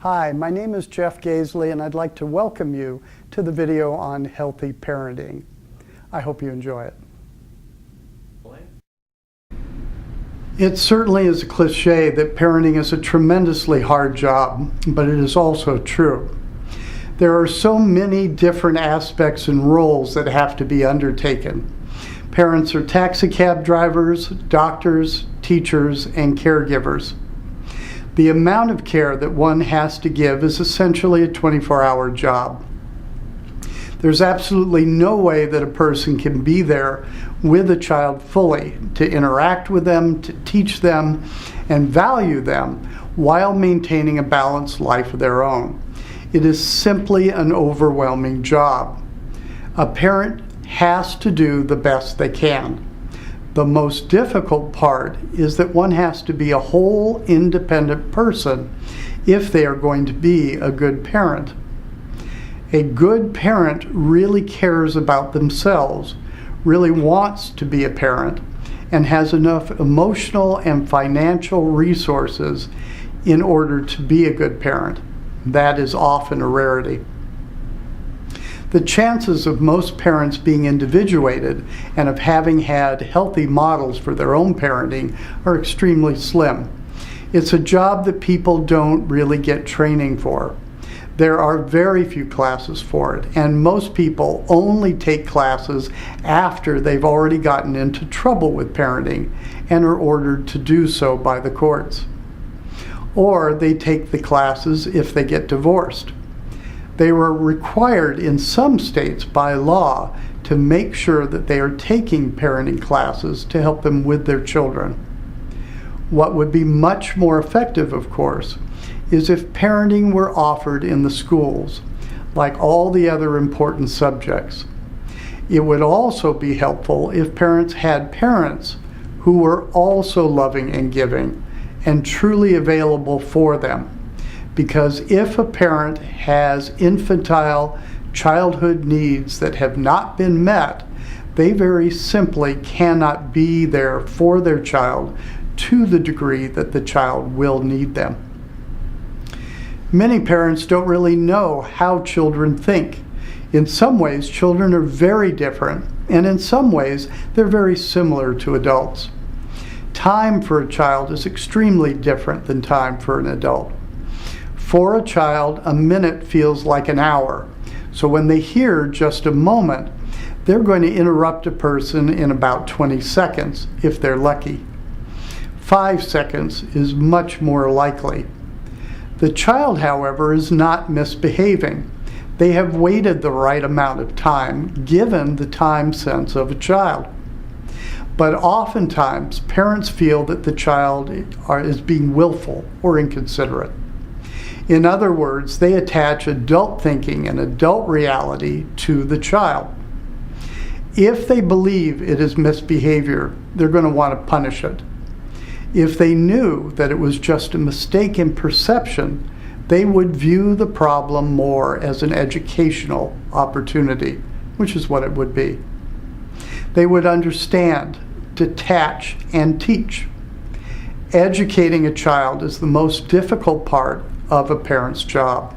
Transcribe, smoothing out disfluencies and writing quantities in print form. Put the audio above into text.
Hi, my name is Jeff Gaisley, and I'd like to welcome you to the video on healthy parenting. I hope you enjoy it. It certainly is a cliche that parenting is a tremendously hard job, but it is also true. There are so many different aspects and roles that have to be undertaken. Parents are taxi cab drivers, doctors, teachers, and caregivers. The amount of care that one has to give is essentially a 24-hour job. There's absolutely no way that a person can be there with a child fully to interact with them, to teach them, and value them while maintaining a balanced life of their own. It is simply an overwhelming job. A parent has to do the best they can. The most difficult part is that one has to be a whole, independent person if they are going to be a good parent. A good parent really cares about themselves, really wants to be a parent, and has enough emotional and financial resources in order to be a good parent. That is often a rarity. The chances of most parents being individuated and of having had healthy models for their own parenting are extremely slim. It's a job that people don't really get training for. There are very few classes for it, and most people only take classes after they've already gotten into trouble with parenting and are ordered to do so by the courts. Or they take the classes if they get divorced. They were required in some states by law to make sure that they are taking parenting classes to help them with their children. What would be much more effective, of course, is if parenting were offered in the schools, like all the other important subjects. It would also be helpful if parents had parents who were also loving and giving and truly available for them. Because if a parent has infantile childhood needs that have not been met, they very simply cannot be there for their child to the degree that the child will need them. Many parents don't really know how children think. In some ways, children are very different, and in some ways, they're very similar to adults. Time for a child is extremely different than time for an adult. For a child, a minute feels like an hour. So when they hear just a moment, they're going to interrupt a person in about 20 seconds, if they're lucky. 5 seconds is much more likely. The child, however, is not misbehaving. They have waited the right amount of time, given the time sense of a child. But oftentimes, parents feel that the child is being willful or inconsiderate. In other words, they attach adult thinking and adult reality to the child. If they believe it is misbehavior, they're going to want to punish it. If they knew that it was just a mistake in perception, they would view the problem more as an educational opportunity, which is what it would be. They would understand, detach, and teach. Educating a child is the most difficult part of a parent's job.